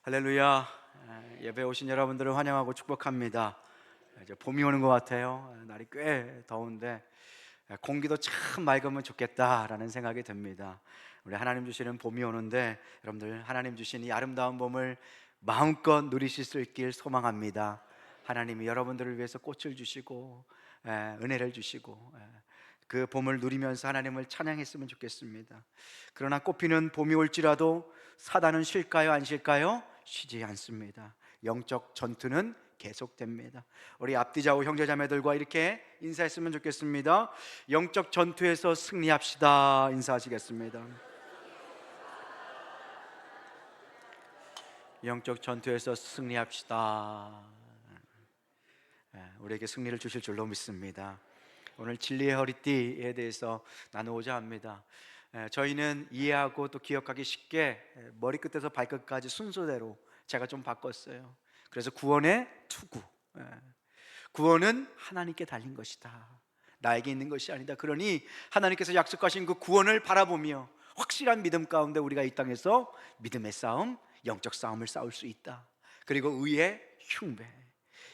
할렐루야. 예배 오신 여러분들을 환영하고 축복합니다. 이제 봄이 오는 것 같아요. 날이 꽤 더운데 공기도 참 맑으면 좋겠다라는 생각이 듭니다. 우리 하나님 주시는 봄이 오는데 여러분들 하나님 주신 이 아름다운 봄을 마음껏 누리실 수 있길 소망합니다. 하나님이 여러분들을 위해서 꽃을 주시고 은혜를 주시고 그 봄을 누리면서 하나님을 찬양했으면 좋겠습니다. 그러나 꽃피는 봄이 올지라도 사단은 쉴까요, 안 쉴까요? 쉬지 않습니다. 영적 전투는 계속됩니다. 우리 앞뒤 좌우 형제자매들과 이렇게 인사했으면 좋겠습니다. 영적 전투에서 승리합시다. 인사하시겠습니다. 영적 전투에서 승리합시다. 우리에게 승리를 주실 줄로 믿습니다. 오늘 진리의 허리띠에 대해서 나누고자 합니다. 저희는 이해하고 또 기억하기 쉽게 머리끝에서 발끝까지 순서대로 제가 좀 바꿨어요. 그래서 구원의 투구, 구원은 하나님께 달린 것이다, 나에게 있는 것이 아니다. 그러니 하나님께서 약속하신 그 구원을 바라보며 확실한 믿음 가운데 우리가 이 땅에서 믿음의 싸움, 영적 싸움을 싸울 수 있다. 그리고 의의 흉배,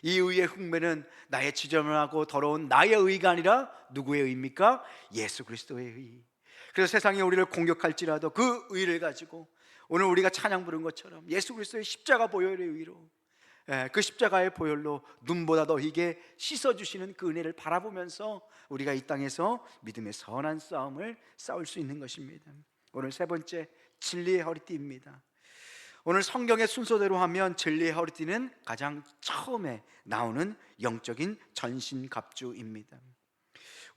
이 의의 흉배는 나의 지저분하고 더러운 나의 의가 아니라 누구의 의입니까? 예수 그리스도의 의. 그래서 세상이 우리를 공격할지라도 그 의를 가지고 오늘 우리가 찬양 부른 것처럼 예수 그리스도의 십자가 보혈의 의로, 그 십자가의 보혈로 눈보다 더 희게 씻어주시는 그 은혜를 바라보면서 우리가 이 땅에서 믿음의 선한 싸움을 싸울 수 있는 것입니다. 오늘 세 번째, 진리의 허리띠입니다. 오늘 성경의 순서대로 하면 진리의 허리띠는 가장 처음에 나오는 영적인 전신갑주입니다.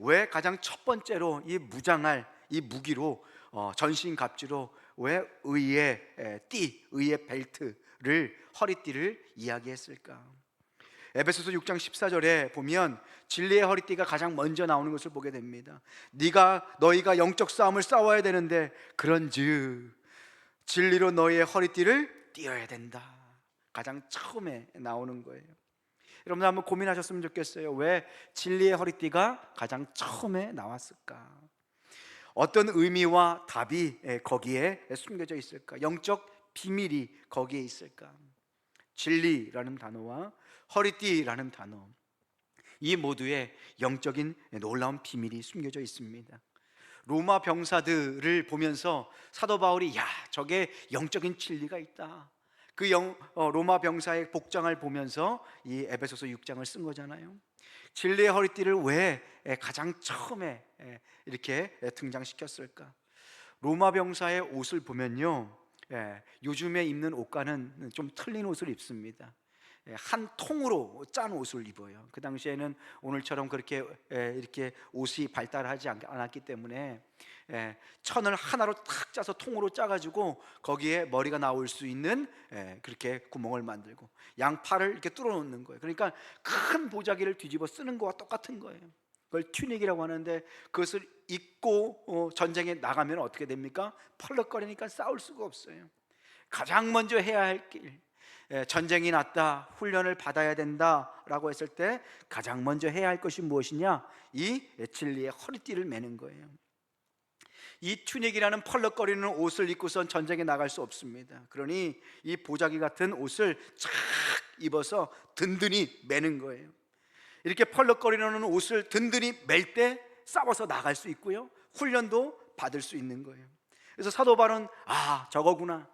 왜 가장 첫 번째로 이 무장할 이 무기로 전신갑주로 왜 의의 띠, 의의 벨트를, 허리띠를 이야기했을까? 에베소서 6장 14절에 보면 진리의 허리띠가 가장 먼저 나오는 것을 보게 됩니다. 너희가 영적 싸움을 싸워야 되는데 그런즉 진리로 너희의 허리띠를 띄어야 된다. 가장 처음에 나오는 거예요. 여러분 한번 고민하셨으면 좋겠어요. 왜 진리의 허리띠가 가장 처음에 나왔을까? 어떤 의미와 답이 거기에 숨겨져 있을까? 영적 비밀이 거기에 있을까? 진리라는 단어와 허리띠라는 단어, 이 모두에 영적인 놀라운 비밀이 숨겨져 있습니다. 로마 병사들을 보면서 사도 바울이 저게 영적인 진리가 있다, 그 로마 병사의 복장을 보면서 이 에베소서 6장을 쓴 거잖아요. 진리의 허리띠를 왜 가장 처음에 이렇게 등장시켰을까? 로마 병사의 옷을 보면요, 요즘에 입는 옷과는 좀 틀린 옷을 입습니다. 한 통으로 짠 옷을 입어요. 그 당시에는 오늘처럼 그렇게 이렇게 옷이 발달하지 않았기 때문에 천을 하나로 탁 짜서 통으로 짜가지고 거기에 머리가 나올 수 있는 그렇게 구멍을 만들고 양팔을 이렇게 뚫어 놓는 거예요. 그러니까 큰 보자기를 뒤집어 쓰는 거와 똑같은 거예요. 그걸 튜닉이라고 하는데 그것을 입고 전쟁에 나가면 어떻게 됩니까? 펄럭거리니까 싸울 수가 없어요. 가장 먼저 해야 할 길, 전쟁이 났다, 훈련을 받아야 된다라고 했을 때 가장 먼저 해야 할 것이 무엇이냐? 이 진리의 허리띠를 매는 거예요. 이 튜닉이라는 펄럭거리는 옷을 입고선 전쟁에 나갈 수 없습니다. 그러니 이 보자기 같은 옷을 착 입어서 든든히 매는 거예요. 이렇게 펄럭거리는 옷을 든든히 맬 때 싸워서 나갈 수 있고요, 훈련도 받을 수 있는 거예요. 그래서 사도 바울은 저거구나,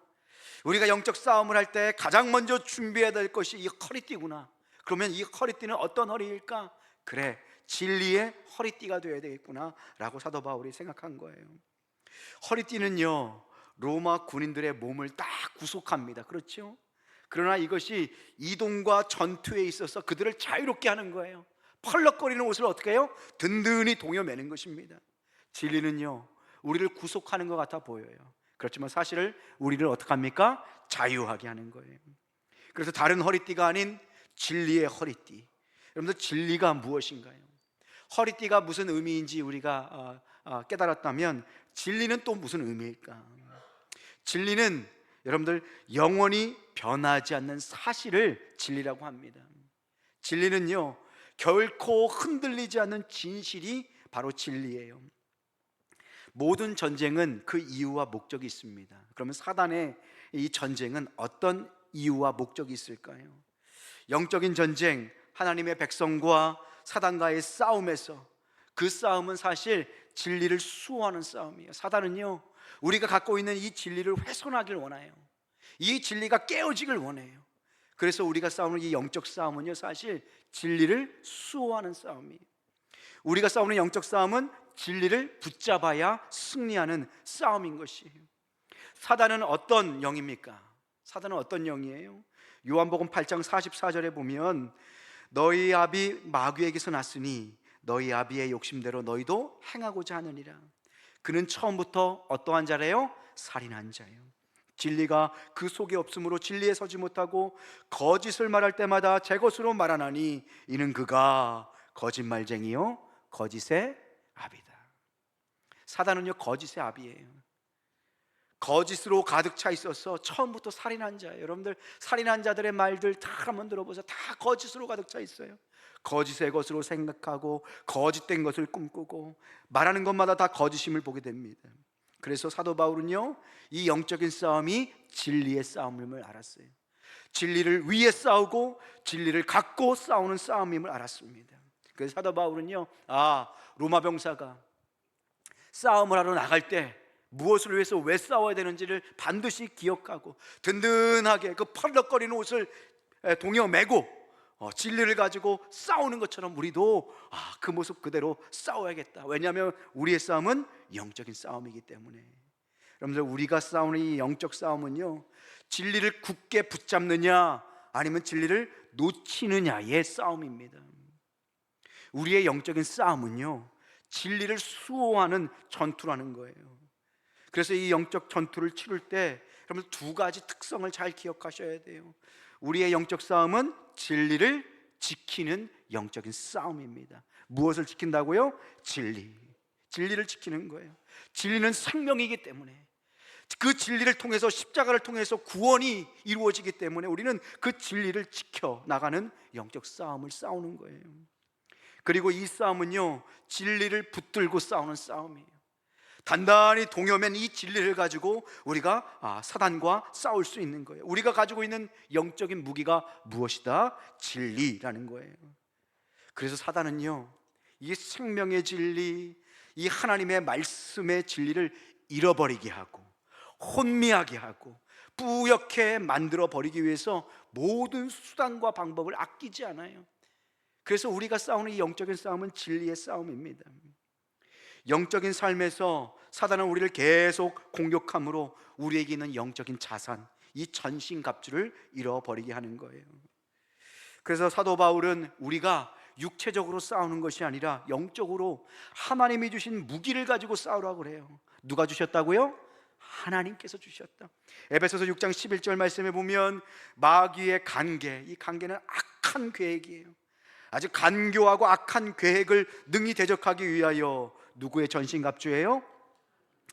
우리가 영적 싸움을 할 때 가장 먼저 준비해야 될 것이 이 허리띠구나. 그러면 이 허리띠는 어떤 허리일까? 그래, 진리의 허리띠가 되어야 되겠구나 라고 사도 바울이 생각한 거예요. 허리띠는요, 로마 군인들의 몸을 딱 구속합니다. 그렇죠? 그러나 이것이 이동과 전투에 있어서 그들을 자유롭게 하는 거예요. 펄럭거리는 옷을 어떻게 해요? 든든히 동여매는 것입니다. 진리는요, 우리를 구속하는 것 같아 보여요. 그렇지만 사실 우리를 어떻게 합니까? 자유하게 하는 거예요. 그래서 다른 허리띠가 아닌 진리의 허리띠. 여러분들, 진리가 무엇인가요? 허리띠가 무슨 의미인지 우리가 깨달았다면 진리는 또 무슨 의미일까? 진리는 여러분들 영원히 변하지 않는 사실을 진리라고 합니다. 진리는요, 결코 흔들리지 않는 진실이 바로 진리예요. 모든 전쟁은 그 이유와 목적이 있습니다. 그러면 사단의 이 전쟁은 어떤 이유와 목적이 있을까요? 영적인 전쟁, 하나님의 백성과 사단과의 싸움에서 그 싸움은 사실 진리를 수호하는 싸움이에요. 사단은요, 우리가 갖고 있는 이 진리를 훼손하길 원해요. 이 진리가 깨어지길 원해요. 그래서 우리가 싸우는 이 영적 싸움은요, 사실 진리를 수호하는 싸움이에요. 우리가 싸우는 영적 싸움은 진리를 붙잡아야 승리하는 싸움인 것이에요. 사단은 어떤 영입니까? 사단은 어떤 영이에요? 요한복음 8장 44절에 보면 너희 아비 마귀에게서 났으니 너희 아비의 욕심대로 너희도 행하고자 하느니라. 그는 처음부터 어떠한 자래요? 살인한 자예요. 진리가 그 속에 없으므로 진리에 서지 못하고 거짓을 말할 때마다 제 것으로 말하나니 이는 그가 거짓말쟁이요 거짓의 아비다. 사단은요 거짓의 아비예요. 거짓으로 가득 차 있어서 처음부터 살인한 자예요. 여러분들 살인한 자들의 말들 다 한번 들어보세요. 다 거짓으로 가득 차 있어요. 거짓의 것으로 생각하고 거짓된 것을 꿈꾸고 말하는 것마다 다 거짓임을 보게 됩니다. 그래서 사도 바울은요 이 영적인 싸움이 진리의 싸움임을 알았어요. 진리를 위해 싸우고 진리를 갖고 싸우는 싸움임을 알았습니다. 그래서 사도 바울은요 로마 병사가 싸움을 하러 나갈 때 무엇을 위해서 왜 싸워야 되는지를 반드시 기억하고 든든하게 그 펄럭거리는 옷을 동여 매고 진리를 가지고 싸우는 것처럼 우리도 그 모습 그대로 싸워야겠다. 왜냐하면 우리의 싸움은 영적인 싸움이기 때문에. 여러분들 우리가 싸우는 이 영적 싸움은요 진리를 굳게 붙잡느냐 아니면 진리를 놓치느냐의 싸움입니다. 우리의 영적인 싸움은요 진리를 수호하는 전투라는 거예요. 그래서 이 영적 전투를 치를 때 여러분 두 가지 특성을 잘 기억하셔야 돼요. 우리의 영적 싸움은 진리를 지키는 영적인 싸움입니다. 무엇을 지킨다고요? 진리를 지키는 거예요. 진리는 생명이기 때문에 그 진리를 통해서 십자가를 통해서 구원이 이루어지기 때문에 우리는 그 진리를 지켜 나가는 영적 싸움을 싸우는 거예요. 그리고 이 싸움은요 진리를 붙들고 싸우는 싸움이에요. 단단히 동여맨 이 진리를 가지고 우리가 사단과 싸울 수 있는 거예요. 우리가 가지고 있는 영적인 무기가 무엇이다? 진리라는 거예요. 그래서 사단은요 이 생명의 진리, 이 하나님의 말씀의 진리를 잃어버리게 하고 혼미하게 하고 뿌옇게 만들어 버리기 위해서 모든 수단과 방법을 아끼지 않아요. 그래서 우리가 싸우는 이 영적인 싸움은 진리의 싸움입니다. 영적인 삶에서 사단은 우리를 계속 공격함으로 우리에게 있는 영적인 자산, 이 전신갑주를 잃어버리게 하는 거예요. 그래서 사도 바울은 우리가 육체적으로 싸우는 것이 아니라 영적으로 하나님이 주신 무기를 가지고 싸우라고 그래요. 누가 주셨다고요? 하나님께서 주셨다. 에베소서 6장 11절 말씀에 보면 마귀의 간계, 이 간계는 악한 계획이에요. 아주 간교하고 악한 계획을 능히 대적하기 위하여 누구의 전신갑주예요?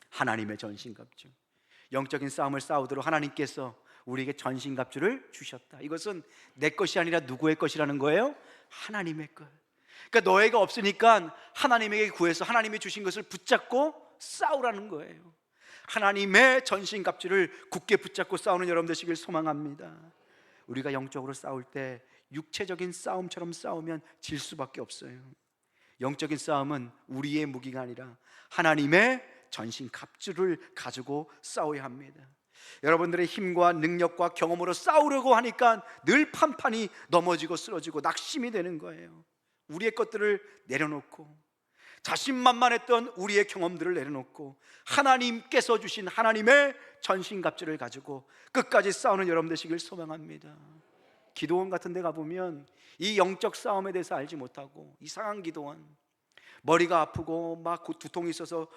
하나님의 전신갑주. 영적인 싸움을 싸우도록 하나님께서 우리에게 전신갑주를 주셨다. 이것은 내 것이 아니라 누구의 것이라는 거예요? 하나님의 것. 그러니까 너희가 없으니까 하나님에게 구해서 하나님이 주신 것을 붙잡고 싸우라는 거예요. 하나님의 전신갑주를 굳게 붙잡고 싸우는 여러분 되시길 소망합니다. 우리가 영적으로 싸울 때 육체적인 싸움처럼 싸우면 질 수밖에 없어요. 영적인 싸움은 우리의 무기가 아니라 하나님의 전신갑주를 가지고 싸워야 합니다. 여러분들의 힘과 능력과 경험으로 싸우려고 하니까 늘 판판이 넘어지고 쓰러지고 낙심이 되는 거예요. 우리의 것들을 내려놓고 자신만만했던 우리의 경험들을 내려놓고 하나님께서 주신 하나님의 전신갑주를 가지고 끝까지 싸우는 여러분 되시길 소망합니다. 기도원 같은 데 가보면 이 영적 싸움에 대해서 알지 못하고 이상한 기도원, 머리가 아프고 막 두통이 있어서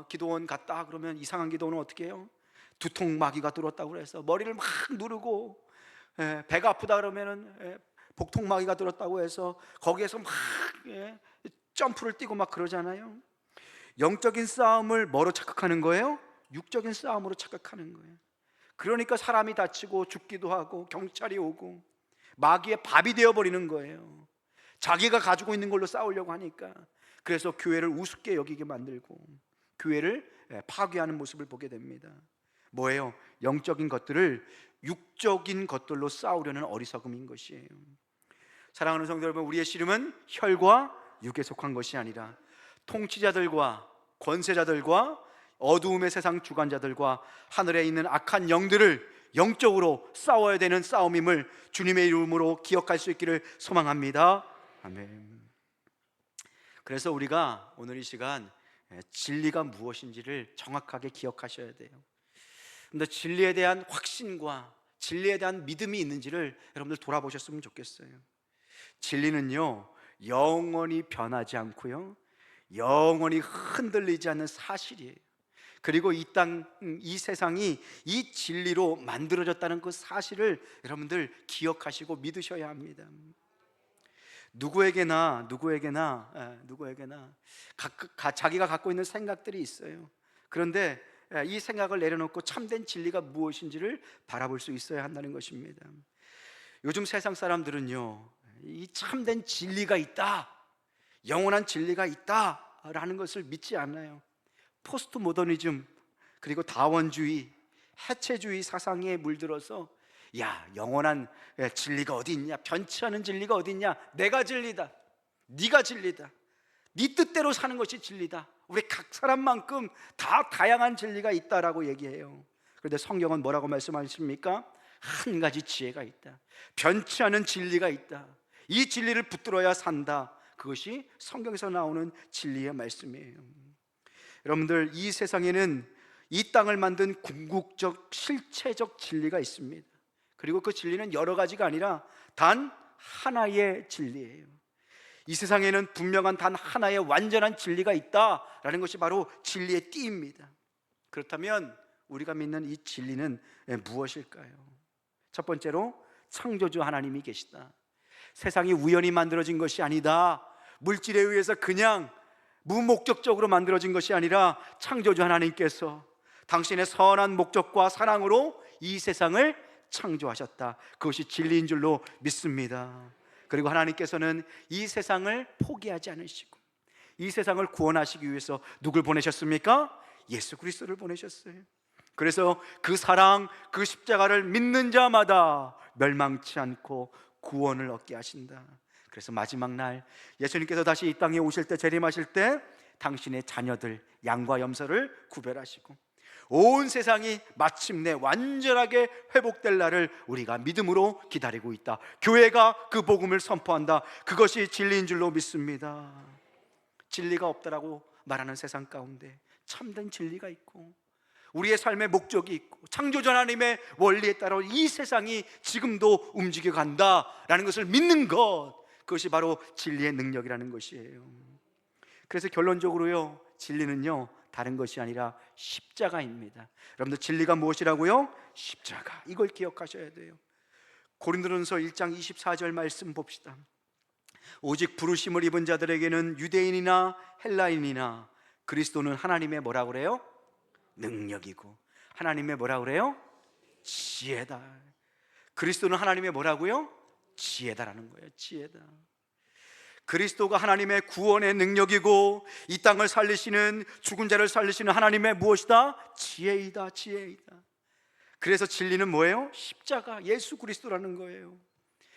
기도원 갔다 그러면 이상한 기도원은 어떻게 해요? 두통 마귀가 들었다고 해서 머리를 막 누르고, 배가 아프다 그러면은 복통 마귀가 들었다고 해서 거기에서 막 점프를 뛰고 막 그러잖아요. 영적인 싸움을 뭐로 착각하는 거예요? 육적인 싸움으로 착각하는 거예요. 그러니까 사람이 다치고 죽기도 하고 경찰이 오고 마귀의 밥이 되어버리는 거예요. 자기가 가지고 있는 걸로 싸우려고 하니까. 그래서 교회를 우습게 여기게 만들고 교회를 파괴하는 모습을 보게 됩니다. 뭐예요? 영적인 것들을 육적인 것들로 싸우려는 어리석음인 것이에요. 사랑하는 성도 여러분, 우리의 씨름은 혈과 육에 속한 것이 아니라 통치자들과 권세자들과 어두움의 세상 주관자들과 하늘에 있는 악한 영들을 영적으로 싸워야 되는 싸움임을 주님의 이름으로 기억할 수 있기를 소망합니다. 아멘. 그래서 우리가 오늘 이 시간 진리가 무엇인지를 정확하게 기억하셔야 돼요. 근데 진리에 대한 확신과 진리에 대한 믿음이 있는지를 여러분들 돌아보셨으면 좋겠어요. 진리는요, 영원히 변하지 않고요, 영원히 흔들리지 않는 사실이에요. 그리고 이 세상이 이 진리로 만들어졌다는 그 사실을 여러분들 기억하시고 믿으셔야 합니다. 누구에게나 자기가 갖고 있는 생각들이 있어요. 그런데 이 생각을 내려놓고 참된 진리가 무엇인지를 바라볼 수 있어야 한다는 것입니다. 요즘 세상 사람들은요, 이 참된 진리가 있다, 영원한 진리가 있다라는 것을 믿지 않아요. 포스트 모더니즘, 그리고 다원주의, 해체주의 사상에 물들어서 야, 영원한 진리가 어디 있냐, 변치 않은 진리가 어디 있냐, 내가 진리다, 네가 진리다, 네 뜻대로 사는 것이 진리다, 우리 각 사람만큼 다 다양한 진리가 있다라고 얘기해요. 그런데 성경은 뭐라고 말씀하십니까? 한 가지 지혜가 있다, 변치 않은 진리가 있다, 이 진리를 붙들어야 산다. 그것이 성경에서 나오는 진리의 말씀이에요. 여러분들, 이 세상에는 이 땅을 만든 궁극적 실체적 진리가 있습니다. 그리고 그 진리는 여러 가지가 아니라 단 하나의 진리예요. 이 세상에는 분명한 단 하나의 완전한 진리가 있다라는 것이 바로 진리의 띠입니다. 그렇다면 우리가 믿는 이 진리는 무엇일까요? 첫 번째로, 창조주 하나님이 계시다. 세상이 우연히 만들어진 것이 아니다, 물질에 의해서 그냥 무목적적으로 만들어진 것이 아니라 창조주 하나님께서 당신의 선한 목적과 사랑으로 이 세상을 창조하셨다. 그것이 진리인 줄로 믿습니다. 그리고 하나님께서는 이 세상을 포기하지 않으시고 이 세상을 구원하시기 위해서 누굴 보내셨습니까? 예수 그리스도를 보내셨어요. 그래서 그 사랑, 그 십자가를 믿는 자마다 멸망치 않고 구원을 얻게 하신다. 그래서 마지막 날 예수님께서 다시 이 땅에 오실 때, 재림하실 때 당신의 자녀들 양과 염소를 구별하시고 온 세상이 마침내 완전하게 회복될 날을 우리가 믿음으로 기다리고 있다. 교회가 그 복음을 선포한다. 그것이 진리인 줄로 믿습니다. 진리가 없다라고 말하는 세상 가운데 참된 진리가 있고 우리의 삶의 목적이 있고 창조주 하나님의 원리에 따라 이 세상이 지금도 움직여 간다라는 것을 믿는 것, 그것이 바로 진리의 능력이라는 것이에요. 그래서 결론적으로요, 진리는요 다른 것이 아니라 십자가입니다. 여러분들, 진리가 무엇이라고요? 십자가. 이걸 기억하셔야 돼요. 고린도전서 1장 24절 말씀 봅시다. 오직 부르심을 입은 자들에게는 유대인이나 헬라인이나 그리스도는 하나님의 뭐라 그래요? 능력이고 하나님의 뭐라 그래요? 지혜다. 그리스도는 하나님의 뭐라고요? 지혜다라는 거예요. 지혜다. 그리스도가 하나님의 구원의 능력이고 이 땅을 살리시는, 죽은 자를 살리시는 하나님의 무엇이다? 지혜이다. 지혜이다. 그래서 진리는 뭐예요? 십자가, 예수 그리스도라는 거예요.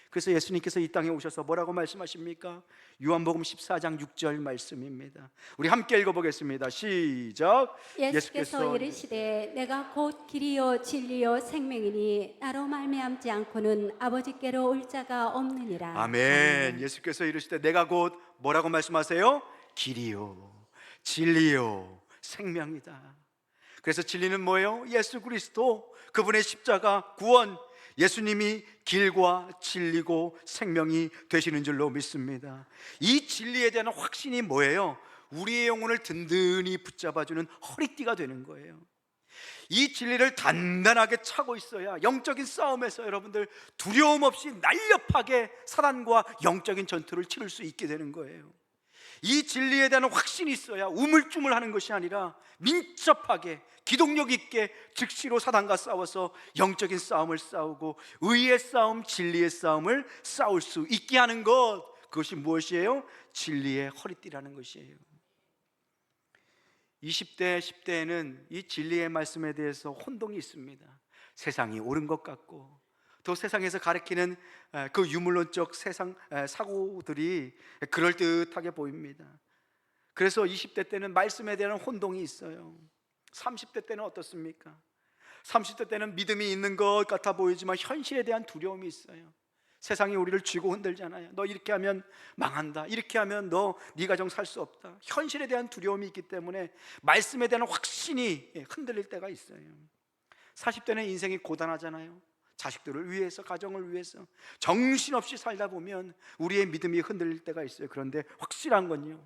그래서 예수님께서 이 땅에 오셔서 뭐라고 말씀하십니까? 요한복음 14장 6절 말씀입니다. 우리 함께 읽어보겠습니다. 시작. 예수께서 이르시되 내가 곧 길이요 진리요 생명이니 나로 말미암지 않고는 아버지께로 올 자가 없느니라. 아멘. 예수께서 이르시되 내가 곧 뭐라고 말씀하세요? 길이요 진리요 생명이다. 그래서 진리는 뭐예요? 예수 그리스도, 그분의 십자가, 구원, 예수님이 길과 진리고 생명이 되시는 줄로 믿습니다. 이 진리에 대한 확신이 뭐예요? 우리의 영혼을 든든히 붙잡아주는 허리띠가 되는 거예요. 이 진리를 단단하게 차고 있어야 영적인 싸움에서 여러분들 두려움 없이 날렵하게 사단과 영적인 전투를 치를 수 있게 되는 거예요. 이 진리에 대한 확신이 있어야 우물쭈물하는 것이 아니라 민첩하게 기동력 있게 즉시로 사단과 싸워서 영적인 싸움을 싸우고 의의 싸움, 진리의 싸움을 싸울 수 있게 하는 것, 그것이 무엇이에요? 진리의 허리띠라는 것이에요. 20대, 10대에는 이 진리의 말씀에 대해서 혼동이 있습니다. 세상이 옳은 것 같고, 또 세상에서 가리키는 그 유물론적 세상 사고들이 그럴듯하게 보입니다. 그래서 20대 때는 말씀에 대한 혼동이 있어요. 30대 때는 어떻습니까? 30대 때는 믿음이 있는 것 같아 보이지만 현실에 대한 두려움이 있어요. 세상이 우리를 쥐고 흔들잖아요. 너 이렇게 하면 망한다, 이렇게 하면 너 네 가정 살 수 없다. 현실에 대한 두려움이 있기 때문에 말씀에 대한 확신이 흔들릴 때가 있어요. 40대는 인생이 고단하잖아요. 자식들을 위해서, 가정을 위해서 정신없이 살다 보면 우리의 믿음이 흔들릴 때가 있어요. 그런데 확실한 건요,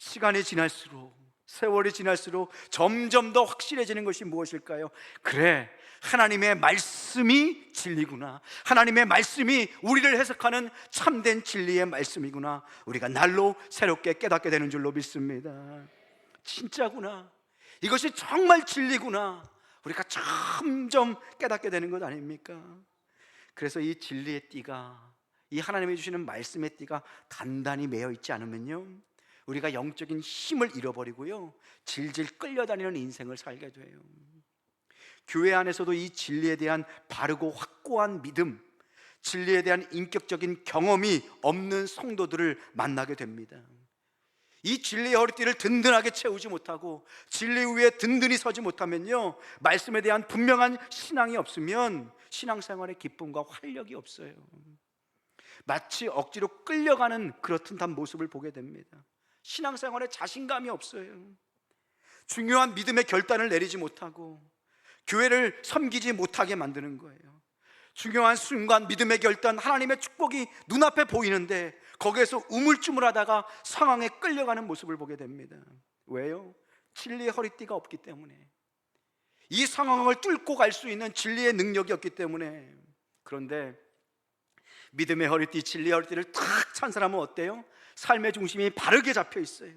시간이 지날수록, 세월이 지날수록 점점 더 확실해지는 것이 무엇일까요? 그래, 하나님의 말씀이 진리구나, 하나님의 말씀이 우리를 해석하는 참된 진리의 말씀이구나, 우리가 날로 새롭게 깨닫게 되는 줄로 믿습니다. 진짜구나, 이것이 정말 진리구나, 우리가 점점 깨닫게 되는 것 아닙니까? 그래서 이 진리의 띠가, 이 하나님이 주시는 말씀의 띠가 단단히 매여 있지 않으면요, 우리가 영적인 힘을 잃어버리고요, 질질 끌려다니는 인생을 살게 돼요. 교회 안에서도 이 진리에 대한 바르고 확고한 믿음, 진리에 대한 인격적인 경험이 없는 성도들을 만나게 됩니다. 이 진리의 허리띠를 든든하게 채우지 못하고 진리 위에 든든히 서지 못하면요, 말씀에 대한 분명한 신앙이 없으면 신앙생활의 기쁨과 활력이 없어요. 마치 억지로 끌려가는 그렇듯 한 모습을 보게 됩니다. 신앙생활에 자신감이 없어요. 중요한 믿음의 결단을 내리지 못하고 교회를 섬기지 못하게 만드는 거예요. 중요한 순간 믿음의 결단, 하나님의 축복이 눈앞에 보이는데 거기에서 우물쭈물하다가 상황에 끌려가는 모습을 보게 됩니다. 왜요? 진리의 허리띠가 없기 때문에, 이 상황을 뚫고 갈 수 있는 진리의 능력이 없기 때문에. 그런데 믿음의 허리띠, 진리의 허리띠를 탁 찬 사람은 어때요? 삶의 중심이 바르게 잡혀 있어요.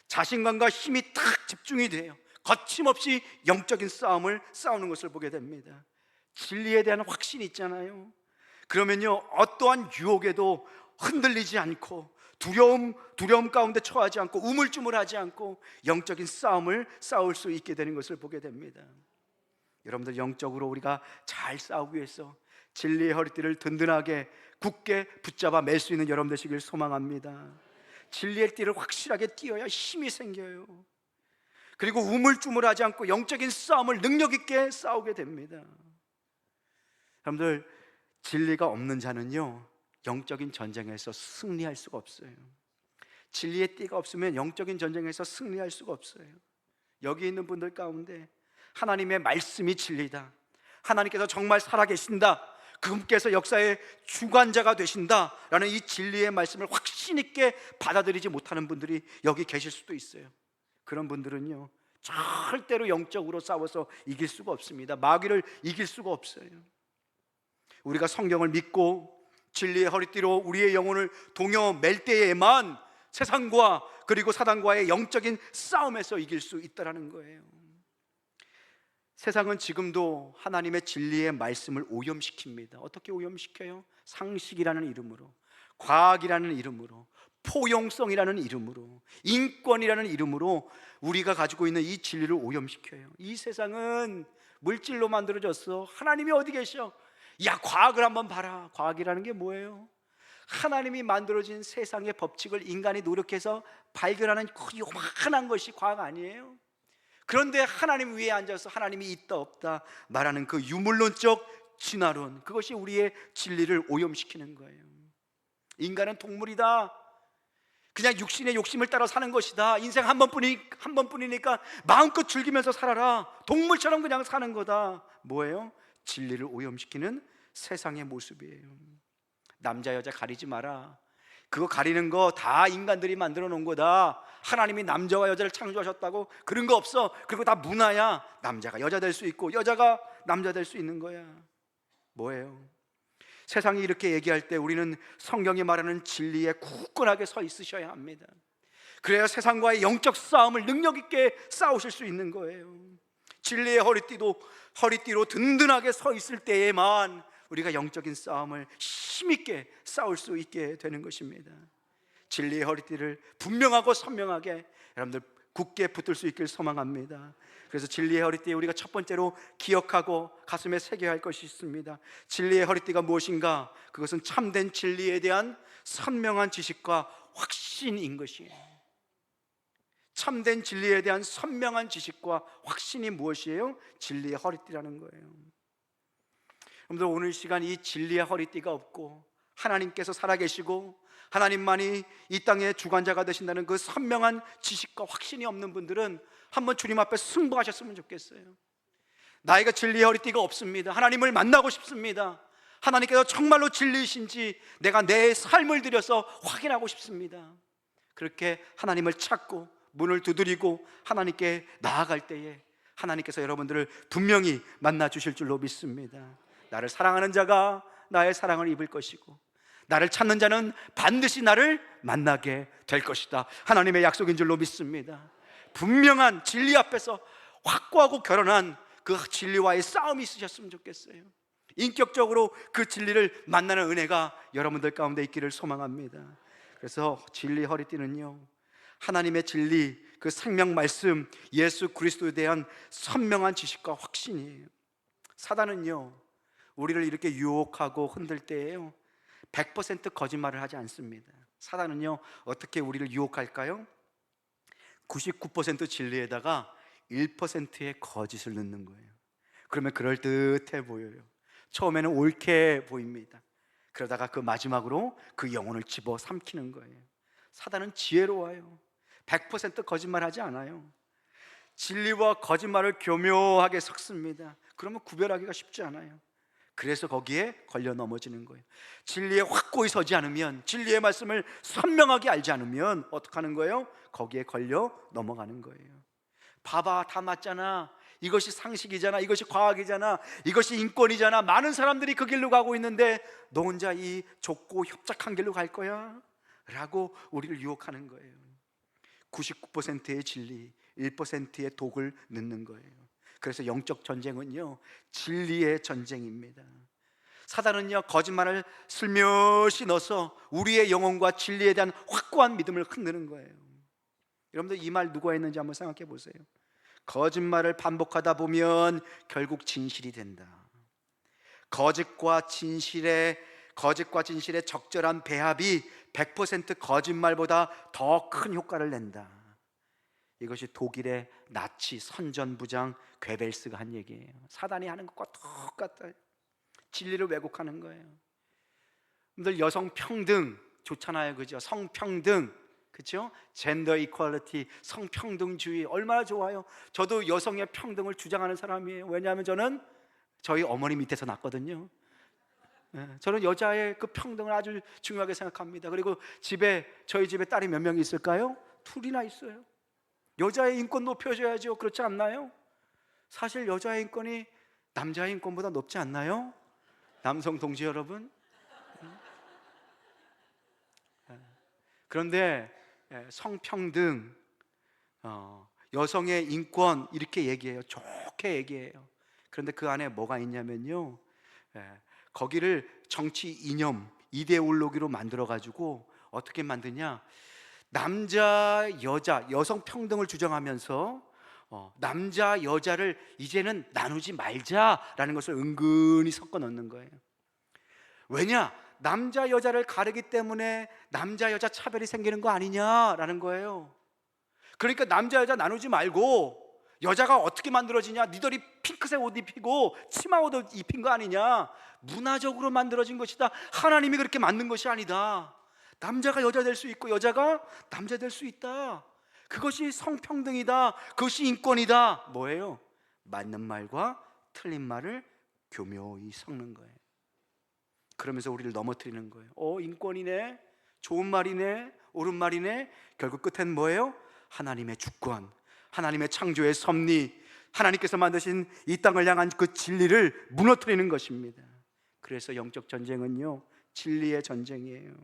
자신감과 힘이 탁 집중이 돼요. 거침없이 영적인 싸움을 싸우는 것을 보게 됩니다. 진리에 대한 확신이 있잖아요. 그러면요, 어떠한 유혹에도 흔들리지 않고 두려움 가운데 처하지 않고 우물쭈물하지 않고 영적인 싸움을 싸울 수 있게 되는 것을 보게 됩니다. 여러분들, 영적으로 우리가 잘 싸우기 위해서 진리의 허리띠를 든든하게 굳게 붙잡아 맬 수 있는 여러분 되시길 소망합니다. 진리의 띠를 확실하게 띄어야 힘이 생겨요. 그리고 우물쭈물하지 않고 영적인 싸움을 능력 있게 싸우게 됩니다. 여러분들, 진리가 없는 자는요, 영적인 전쟁에서 승리할 수가 없어요. 진리의 띠가 없으면 영적인 전쟁에서 승리할 수가 없어요. 여기 있는 분들 가운데 하나님의 말씀이 진리다, 하나님께서 정말 살아계신다, 그분께서 역사의 주관자가 되신다라는 이 진리의 말씀을 확신 있게 받아들이지 못하는 분들이 여기 계실 수도 있어요. 그런 분들은요, 절대로 영적으로 싸워서 이길 수가 없습니다. 마귀를 이길 수가 없어요. 우리가 성경을 믿고 진리의 허리띠로 우리의 영혼을 동여 맬 때에만 세상과 그리고 사단과의 영적인 싸움에서 이길 수 있다는 거예요. 세상은 지금도 하나님의 진리의 말씀을 오염시킵니다. 어떻게 오염시켜요? 상식이라는 이름으로, 과학이라는 이름으로, 포용성이라는 이름으로, 인권이라는 이름으로 우리가 가지고 있는 이 진리를 오염시켜요. 이 세상은 물질로 만들어졌어. 하나님이 어디 계셔? 야, 과학을 한번 봐라. 과학이라는 게 뭐예요? 하나님이 만들어진 세상의 법칙을 인간이 노력해서 발견하는 그 요만한 것이 과학 아니에요? 그런데 하나님 위에 앉아서 하나님이 있다 없다 말하는 그 유물론적 진화론, 그것이 우리의 진리를 오염시키는 거예요. 인간은 동물이다, 그냥 육신의 욕심을 따라 사는 것이다, 인생 한 번뿐이니까 마음껏 즐기면서 살아라, 동물처럼 그냥 사는 거다. 뭐예요? 진리를 오염시키는 세상의 모습이에요. 남자 여자 가리지 마라, 그거 가리는 거 다 인간들이 만들어 놓은 거다. 하나님이 남자와 여자를 창조하셨다고 그런 거 없어. 그리고 다 문화야. 남자가 여자 될 수 있고 여자가 남자 될 수 있는 거야. 뭐예요? 세상이 이렇게 얘기할 때 우리는 성경이 말하는 진리에 굳건하게 서 있으셔야 합니다. 그래야 세상과의 영적 싸움을 능력 있게 싸우실 수 있는 거예요. 진리의 허리띠로 든든하게 서 있을 때에만 우리가 영적인 싸움을 힘있게 싸울 수 있게 되는 것입니다. 진리의 허리띠를 분명하고 선명하게 여러분들 굳게 붙들 수 있길 소망합니다. 그래서 진리의 허리띠에 우리가 첫 번째로 기억하고 가슴에 새겨야 할 것이 있습니다. 진리의 허리띠가 무엇인가? 그것은 참된 진리에 대한 선명한 지식과 확신인 것이에요. 참된 진리에 대한 선명한 지식과 확신이 무엇이에요? 진리의 허리띠라는 거예요. 여러분들, 오늘 시간 이 진리의 허리띠가 없고 하나님께서 살아계시고 하나님만이 이 땅의 주관자가 되신다는 그 선명한 지식과 확신이 없는 분들은 한번 주님 앞에 승부하셨으면 좋겠어요. 나이가 진리의 허리띠가 없습니다. 하나님을 만나고 싶습니다. 하나님께서 정말로 진리이신지 내가 내 삶을 들여서 확인하고 싶습니다. 그렇게 하나님을 찾고 문을 두드리고 하나님께 나아갈 때에 하나님께서 여러분들을 분명히 만나 주실 줄로 믿습니다. 나를 사랑하는 자가 나의 사랑을 입을 것이고 나를 찾는 자는 반드시 나를 만나게 될 것이다. 하나님의 약속인 줄로 믿습니다. 분명한 진리 앞에서 확고하고 결연한 그 진리와의 싸움이 있으셨으면 좋겠어요. 인격적으로 그 진리를 만나는 은혜가 여러분들 가운데 있기를 소망합니다. 그래서 진리 허리띠는요, 하나님의 진리, 그 생명 말씀 예수 그리스도에 대한 선명한 지식과 확신이에요. 사단은요, 우리를 이렇게 유혹하고 흔들 때에요 100% 거짓말을 하지 않습니다. 사단은요 어떻게 우리를 유혹할까요? 99% 진리에다가 1%의 거짓을 넣는 거예요. 그러면 그럴듯해 보여요. 처음에는 옳게 보입니다. 그러다가 그 마지막으로 그 영혼을 집어 삼키는 거예요. 사단은 지혜로워요. 100% 거짓말하지 않아요. 진리와 거짓말을 교묘하게 섞습니다. 그러면 구별하기가 쉽지 않아요. 그래서 거기에 걸려 넘어지는 거예요. 진리에 확고히 서지 않으면, 진리의 말씀을 선명하게 알지 않으면 어떻게 하는 거예요? 거기에 걸려 넘어가는 거예요. 봐봐, 다 맞잖아. 이것이 상식이잖아. 이것이 과학이잖아. 이것이 인권이잖아. 많은 사람들이 그 길로 가고 있는데 너 혼자 이 좁고 협착한 길로 갈 거야? 라고 우리를 유혹하는 거예요. 99%의 진리, 1%의 독을 넣는 거예요. 그래서 영적 전쟁은요 진리의 전쟁입니다. 사단은요 거짓말을 슬며시 넣어서 우리의 영혼과 진리에 대한 확고한 믿음을 흔드는 거예요. 여러분들, 이 말 누가 했는지 한번 생각해 보세요. 거짓말을 반복하다 보면 결국 진실이 된다. 거짓과 진실의 적절한 배합이 100% 거짓말보다 더 큰 효과를 낸다. 이것이 독일의 나치 선전부장 괴벨스가 한 얘기예요. 사단이 하는 것과 똑같아요. 진리를 왜곡하는 거예요. 여러분들, 여성 평등 좋잖아요, 그죠? 성평등, 그죠? 젠더 이퀄리티, 성평등주의 얼마나 좋아요. 저도 여성의 평등을 주장하는 사람이에요. 왜냐하면 저는 저희 어머니 밑에서 났거든요. 저는 여자의 그 평등을 아주 중요하게 생각합니다. 그리고 저희 집에 딸이 몇 명이 있을까요? 둘이나 있어요. 여자의 인권 높여줘야죠. 그렇지 않나요? 사실 여자의 인권이 남자의 인권보다 높지 않나요? 남성 동지 여러분. 그런데 성평등, 여성의 인권 이렇게 얘기해요. 좋게 얘기해요. 그런데 그 안에 뭐가 있냐면요, 거기를 정치 이념, 이데올로기로 만들어가지고 어떻게 만드냐, 남자, 여자, 여성 평등을 주장하면서 남자, 여자를 이제는 나누지 말자라는 것을 은근히 섞어 넣는 거예요. 왜냐? 남자, 여자를 가르기 때문에 남자, 여자 차별이 생기는 거 아니냐라는 거예요. 그러니까 남자, 여자 나누지 말고 여자가 어떻게 만들어지냐? 니들이 핑크색 옷 입히고 치마 옷 입힌 거 아니냐? 문화적으로 만들어진 것이다. 하나님이 그렇게 만든 것이 아니다. 남자가 여자 될 수 있고 여자가 남자 될 수 있다. 그것이 성평등이다. 그것이 인권이다. 뭐예요? 맞는 말과 틀린 말을 교묘히 섞는 거예요. 그러면서 우리를 넘어뜨리는 거예요. 인권이네, 좋은 말이네, 옳은 말이네. 결국 끝엔 뭐예요? 하나님의 주권, 하나님의 창조의 섭리, 하나님께서 만드신 이 땅을 향한 그 진리를 무너뜨리는 것입니다. 그래서 영적 전쟁은요 진리의 전쟁이에요.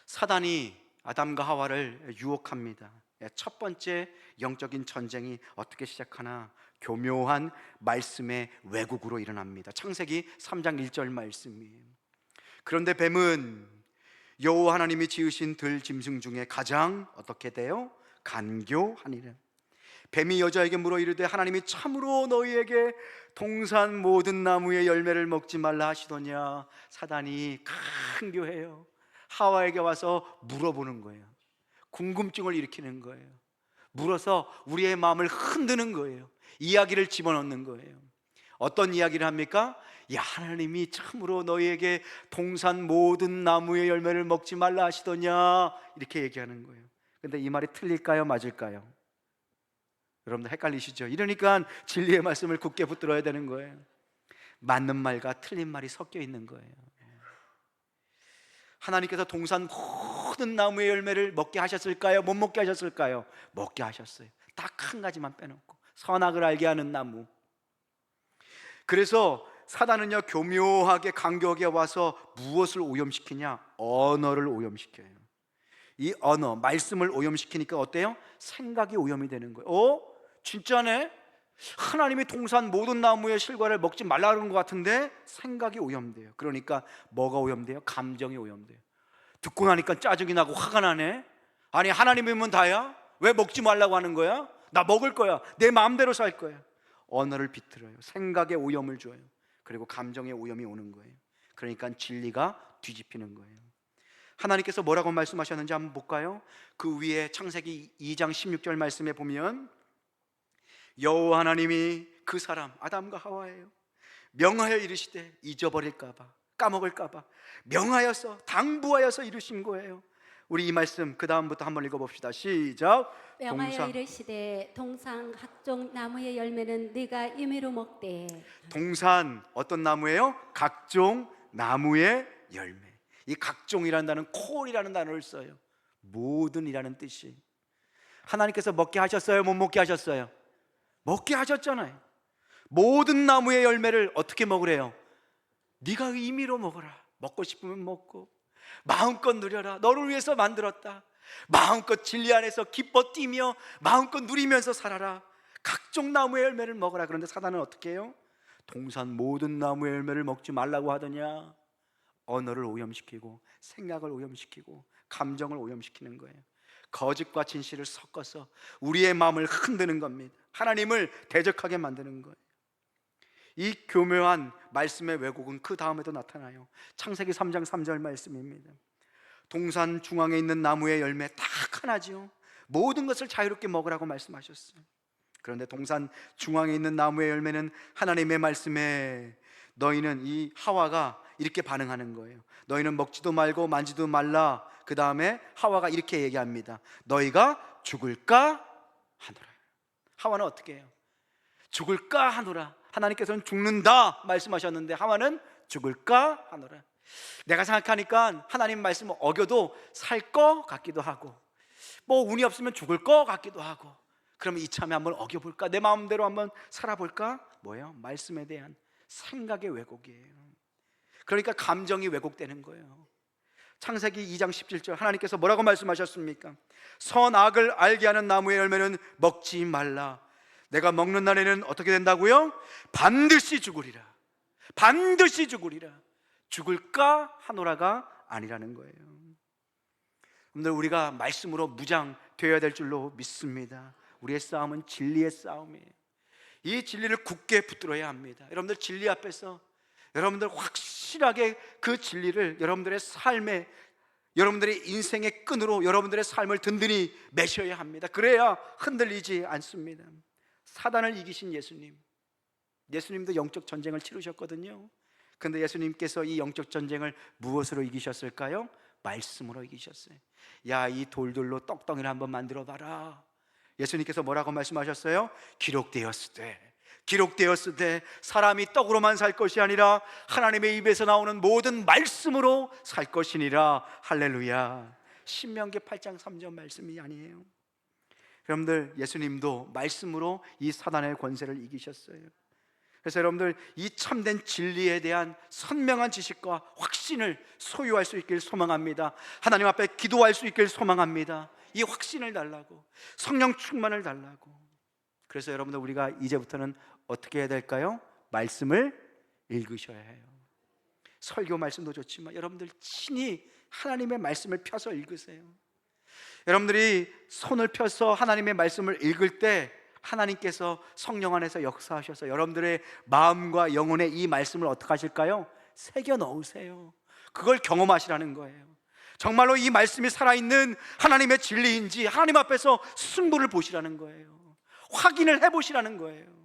사단이 아담과 하와를 유혹합니다. 첫 번째 영적인 전쟁이 어떻게 시작하나? 교묘한 말씀의 왜곡으로 일어납니다. 창세기 3장 1절 말씀이에요. 그런데 뱀은 여호와 하나님이 지으신 들 짐승 중에 가장 어떻게 돼요? 간교하니라. 뱀이 여자에게 물어 이르되 하나님이 참으로 너희에게 동산 모든 나무의 열매를 먹지 말라 하시더냐. 사단이 간교해요. 하와에게 와서 물어보는 거예요. 궁금증을 일으키는 거예요. 물어서 우리의 마음을 흔드는 거예요. 이야기를 집어넣는 거예요. 어떤 이야기를 합니까? 야, 하나님이 참으로 너희에게 동산 모든 나무의 열매를 먹지 말라 하시더냐, 이렇게 얘기하는 거예요. 근데 이 말이 틀릴까요? 맞을까요? 여러분들 헷갈리시죠? 이러니까 진리의 말씀을 굳게 붙들어야 되는 거예요. 맞는 말과 틀린 말이 섞여 있는 거예요. 하나님께서 동산 모든 나무의 열매를 먹게 하셨을까요? 못 먹게 하셨을까요? 먹게 하셨어요. 딱 한 가지만 빼놓고, 선악을 알게 하는 나무. 그래서 사단은요, 교묘하게 간격에 와서 무엇을 오염시키냐? 언어를 오염시켜요. 이 언어, 말씀을 오염시키니까 어때요? 생각이 오염이 되는 거예요. 진짜네? 하나님이 동산 모든 나무의 실과를 먹지 말라는 것 같은데 생각이 오염돼요. 그러니까 뭐가 오염돼요? 감정이 오염돼요. 듣고 나니까 짜증이 나고 화가 나네. 아니, 하나님이면 다야? 왜 먹지 말라고 하는 거야? 나 먹을 거야. 내 마음대로 살 거야. 언어를 비틀어요. 생각에 오염을 줘요. 그리고 감정에 오염이 오는 거예요. 그러니까 진리가 뒤집히는 거예요. 하나님께서 뭐라고 말씀하셨는지 한번 볼까요? 그 위에 창세기 2장 16절 말씀에 보면 여호와 하나님이 그 사람 아담과 하와예요. 명하여 이르시되 잊어버릴까 봐, 까먹을까 봐 명하여서 당부하여서 이루신 거예요. 우리 이 말씀 그 다음부터 한번 읽어봅시다. 시작. 명하여 이르시되 동산 각종 나무의 열매는 네가 임의로 먹되. 동산 어떤 나무예요? 각종 나무의 열매. 이 각종이라는 단어는 콜이라는 단어를 써요. 모든이라는 뜻이. 하나님께서 먹게 하셨어요? 못 먹게 하셨어요? 먹게 하셨잖아요. 모든 나무의 열매를 어떻게 먹으래요? 네가 임의로 먹어라. 먹고 싶으면 먹고 마음껏 누려라. 너를 위해서 만들었다. 마음껏 진리 안에서 기뻐 뛰며 마음껏 누리면서 살아라. 각종 나무의 열매를 먹어라. 그런데 사단은 어떻게 해요? 동산 모든 나무의 열매를 먹지 말라고 하더냐. 언어를 오염시키고 생각을 오염시키고 감정을 오염시키는 거예요. 거짓과 진실을 섞어서 우리의 마음을 흔드는 겁니다. 하나님을 대적하게 만드는 거예요. 이 교묘한 말씀의 왜곡은 그 다음에도 나타나요. 창세기 3장 3절 말씀입니다. 동산 중앙에 있는 나무의 열매 딱 하나지요. 모든 것을 자유롭게 먹으라고 말씀하셨어요. 그런데 동산 중앙에 있는 나무의 열매는 하나님의 말씀에 너희는, 이 하와가 이렇게 반응하는 거예요. 너희는 먹지도 말고 만지도 말라. 그 다음에 하와가 이렇게 얘기합니다. 너희가 죽을까 하노라. 하와는 어떻게 해요? 죽을까 하노라. 하나님께서는 죽는다 말씀하셨는데 하와는 죽을까 하노라. 내가 생각하니까 하나님 말씀을 어겨도 살 것 같기도 하고, 뭐 운이 없으면 죽을 것 같기도 하고, 그러면 이참에 한번 어겨볼까? 내 마음대로 한번 살아볼까? 뭐예요? 말씀에 대한 생각의 왜곡이에요. 그러니까 감정이 왜곡되는 거예요. 창세기 2장 17절 하나님께서 뭐라고 말씀하셨습니까? 선악을 알게 하는 나무의 열매는 먹지 말라. 내가 먹는 날에는 어떻게 된다고요? 반드시 죽으리라. 반드시 죽으리라. 죽을까 하노라가 아니라는 거예요. 여러분들, 우리가 말씀으로 무장되어야 될 줄로 믿습니다. 우리의 싸움은 진리의 싸움이에요. 이 진리를 굳게 붙들어야 합니다. 여러분들, 진리 앞에서 여러분들 확실하게 그 진리를 여러분들의 삶에, 여러분들의 인생의 끈으로 여러분들의 삶을 든든히 매셔야 합니다. 그래야 흔들리지 않습니다. 사단을 이기신 예수님, 예수님도 영적 전쟁을 치르셨거든요. 그런데 예수님께서 이 영적 전쟁을 무엇으로 이기셨을까요? 말씀으로 이기셨어요. 야, 이 돌들로 떡덩이를 한번 만들어 봐라. 예수님께서 뭐라고 말씀하셨어요? 기록되었으되 사람이 떡으로만 살 것이 아니라 하나님의 입에서 나오는 모든 말씀으로 살 것이니라. 할렐루야. 신명기 8장 3절 말씀이 아니에요? 여러분들, 예수님도 말씀으로 이 사단의 권세를 이기셨어요. 그래서 여러분들, 이 참된 진리에 대한 선명한 지식과 확신을 소유할 수 있길 소망합니다. 하나님 앞에 기도할 수 있길 소망합니다. 이 확신을 달라고, 성령 충만을 달라고. 그래서 여러분들, 우리가 이제부터는 어떻게 해야 될까요? 말씀을 읽으셔야 해요. 설교 말씀도 좋지만 여러분들 친히 하나님의 말씀을 펴서 읽으세요. 여러분들이 손을 펴서 하나님의 말씀을 읽을 때 하나님께서 성령 안에서 역사하셔서 여러분들의 마음과 영혼에 이 말씀을 어떻게 하실까요? 새겨 넣으세요. 그걸 경험하시라는 거예요. 정말로 이 말씀이 살아있는 하나님의 진리인지 하나님 앞에서 승부를 보시라는 거예요. 확인을 해보시라는 거예요.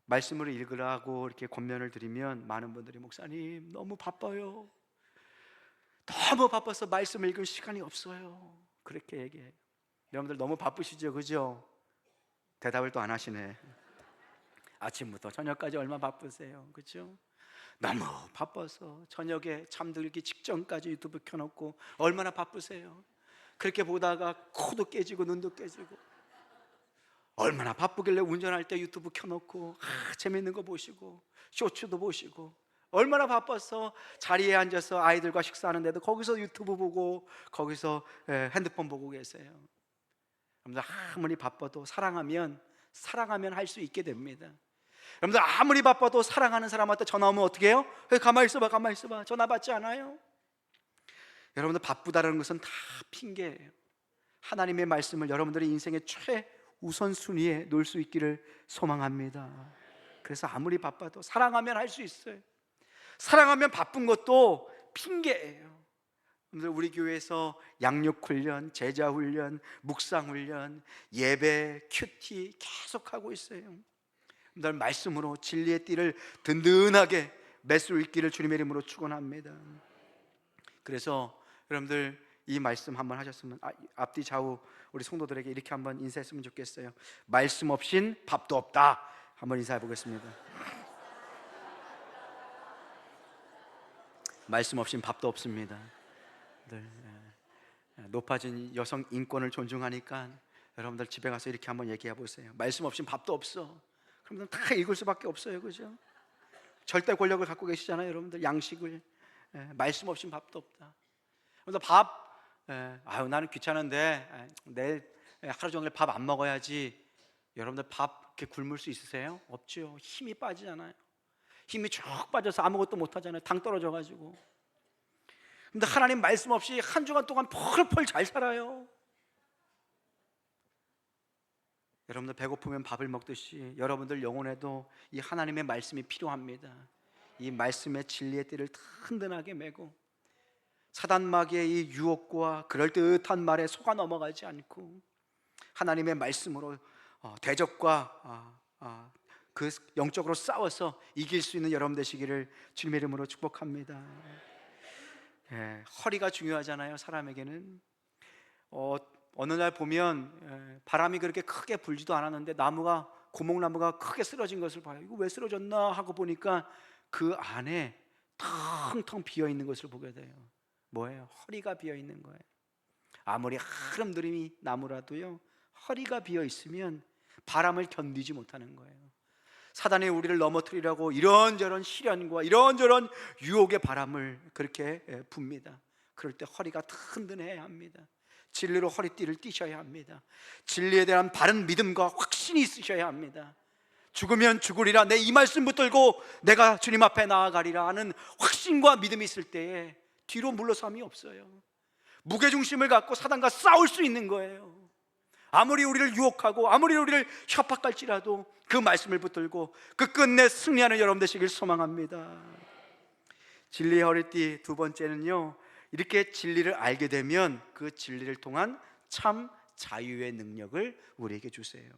말씀을 읽으라고 이렇게 권면을 드리면 많은 분들이 목사님 너무 바빠요, 너무 바빠서 말씀을 읽을 시간이 없어요, 그렇게 얘기해요. 여러분들 너무 바쁘시죠? 그죠? 대답을 또 안 하시네. 아침부터 저녁까지 얼마나 바쁘세요? 그죠? 너무 바빠서 저녁에 잠들기 직전까지 유튜브 켜놓고 얼마나 바쁘세요? 그렇게 보다가 코도 깨지고 눈도 깨지고 얼마나 바쁘길래 운전할 때 유튜브 켜놓고 재밌는 거 보시고 쇼츠도 보시고 얼마나 바빠서 자리에 앉아서 아이들과 식사하는데도 거기서 유튜브 보고 거기서 핸드폰 보고 계세요. 여러분들 아무리 바빠도 사랑하면 할 수 있게 됩니다. 여러분들 아무리 바빠도 사랑하는 사람한테 전화 오면 어떻게 해요? 가만히 있어봐 전화 받지 않아요? 여러분들 바쁘다는 것은 다 핑계예요. 하나님의 말씀을 여러분들의 인생의 최우선순위에 놓을 수 있기를 소망합니다. 그래서 아무리 바빠도 사랑하면 할 수 있어요. 사랑하면 바쁜 것도 핑계예요. 우리 교회에서 양육훈련, 제자훈련, 묵상훈련, 예배, 큐티 계속하고 있어요. 늘 말씀으로 진리의 띠를 든든하게 맬 수 있기를 주님의 이름으로 축원합니다. 그래서 여러분들 이 말씀 한번 하셨으면 앞뒤 좌우 우리 성도들에게 이렇게 한번 인사했으면 좋겠어요. 말씀 없인 밥도 없다. 한번 인사해 보겠습니다. 말씀 없인 밥도 없습니다. 높아진 여성 인권을 존중하니까 여러분들 집에 가서 이렇게 한번 얘기해 보세요. 말씀 없인 밥도 없어. 그러면 다 읽을 수밖에 없어요, 그죠? 절대 권력을 갖고 계시잖아요, 여러분들. 양식을 말씀 없인 밥도 없다. 그래서 나는 귀찮은데 내일 하루 종일 밥 안 먹어야지. 여러분들 밥 이렇게 굶을 수 있으세요? 없죠. 힘이 빠지잖아요. 힘이 쭉 빠져서 아무것도 못 하잖아요. 당 떨어져가지고. 근데 하나님 말씀 없이 한 주간 동안 펄펄 잘 살아요. 여러분들 배고프면 밥을 먹듯이 여러분들 영혼에도 이 하나님의 말씀이 필요합니다. 이 말씀의 진리의 띠를 든든하게 메고 사단마귀의 이 유혹과 그럴듯한 말에 속아 넘어가지 않고 하나님의 말씀으로 대적과 그 영적으로 싸워서 이길 수 있는 여러분 되시기를 주님의 이름으로 축복합니다. 허리가 중요하잖아요, 사람에게는. 어느 날 보면 바람이 그렇게 크게 불지도 않았는데 고목나무가 크게 쓰러진 것을 봐요. 이거 왜 쓰러졌나 하고 보니까 그 안에 텅텅 비어 있는 것을 보게 돼요. 뭐예요? 허리가 비어 있는 거예요. 아무리 흐름드림이 나무라도요, 허리가 비어 있으면 바람을 견디지 못하는 거예요. 사단이 우리를 넘어뜨리려고 이런저런 시련과 이런저런 유혹의 바람을 그렇게 붑니다. 그럴 때 허리가 든든해야 합니다. 진리로 허리띠를 띠셔야 합니다. 진리에 대한 바른 믿음과 확신이 있으셔야 합니다. 죽으면 죽으리라, 내 이 말씀 붙들고 내가 주님 앞에 나아가리라 하는 확신과 믿음이 있을 때에 뒤로 물러섬이 없어요. 무게중심을 갖고 사단과 싸울 수 있는 거예요. 아무리 우리를 유혹하고 아무리 우리를 협박할지라도 그 말씀을 붙들고 그 끝내 승리하는 여러분 되시길 소망합니다. 진리의 허리띠 두 번째는요, 이렇게 진리를 알게 되면 그 진리를 통한 참 자유의 능력을 우리에게 주세요.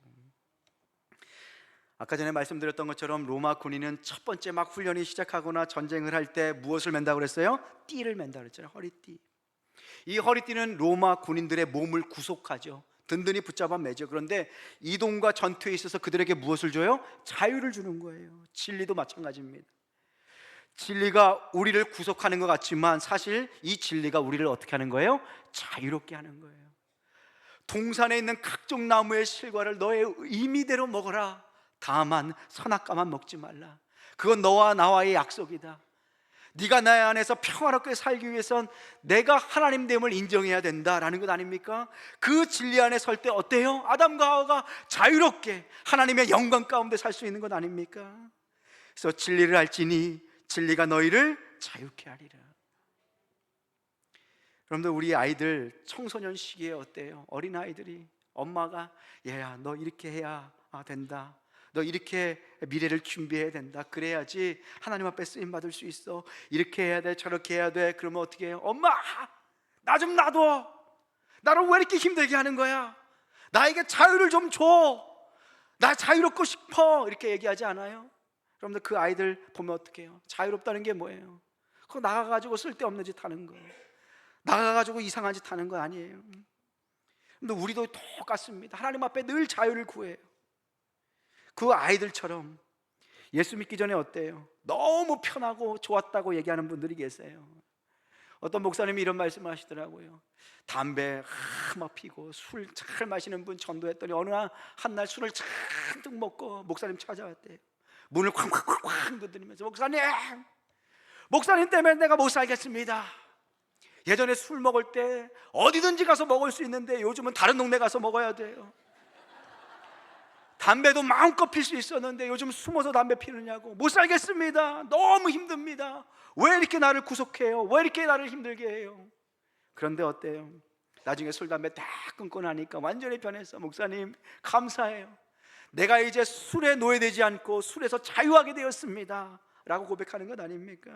아까 전에 말씀드렸던 것처럼 로마 군인은 첫 번째 막 훈련이 시작하거나 전쟁을 할 때 무엇을 맨다고 그랬어요? 띠를 맨다고 그랬잖아요. 허리띠. 이 허리띠는 로마 군인들의 몸을 구속하죠. 든든히 붙잡아 매죠. 그런데 이동과 전투에 있어서 그들에게 무엇을 줘요? 자유를 주는 거예요. 진리도 마찬가지입니다. 진리가 우리를 구속하는 것 같지만 사실 이 진리가 우리를 어떻게 하는 거예요? 자유롭게 하는 거예요. 동산에 있는 각종 나무의 실과를 너의 의미대로 먹어라. 다만 선악과만 먹지 말라. 그건 너와 나와의 약속이다. 네가 내 안에서 평화롭게 살기 위해선 내가 하나님됨을 인정해야 된다라는 것 아닙니까? 그 진리 안에 설 때 어때요? 아담과 하와가 자유롭게 하나님의 영광 가운데 살 수 있는 것 아닙니까? 그래서 진리를 알지니 진리가 너희를 자유케 하리라. 여러분들, 우리 아이들 청소년 시기에 어때요? 어린 아이들이 엄마가 얘야 너 이렇게 해야 된다, 너 이렇게 미래를 준비해야 된다, 그래야지 하나님 앞에 쓰임 받을 수 있어, 이렇게 해야 돼, 저렇게 해야 돼. 그러면 어떻게 해요? 엄마 나 좀 놔둬, 나를 왜 이렇게 힘들게 하는 거야, 나에게 자유를 좀 줘, 나 자유롭고 싶어, 이렇게 얘기하지 않아요? 여러분들, 그 아이들 보면 어떻게 해요? 자유롭다는 게 뭐예요? 그거 나가가지고 쓸데없는 짓 하는 거, 나가가지고 이상한 짓 하는 거 아니에요. 근데 우리도 똑같습니다. 하나님 앞에 늘 자유를 구해요. 그 아이들처럼 예수 믿기 전에 어때요? 너무 편하고 좋았다고 얘기하는 분들이 계세요. 어떤 목사님이 이런 말씀을 하시더라고요. 담배 막 피고 술 잘 마시는 분 전도했더니 어느 한날 술을 잔뜩 먹고 목사님 찾아왔대요. 문을 쾅쾅쾅쾅 두드리면서 목사님 때문에 내가 못 살겠습니다. 예전에 술 먹을 때 어디든지 가서 먹을 수 있는데 요즘은 다른 동네 가서 먹어야 돼요. 담배도 마음껏 필 수 있었는데 요즘 숨어서 담배 피느냐고. 못 살겠습니다. 너무 힘듭니다. 왜 이렇게 나를 구속해요? 왜 이렇게 나를 힘들게 해요? 그런데 어때요? 나중에 술 담배 다 끊고 나니까 완전히 변했어. 목사님 감사해요. 내가 이제 술에 노예되지 않고 술에서 자유하게 되었습니다 라고 고백하는 것 아닙니까?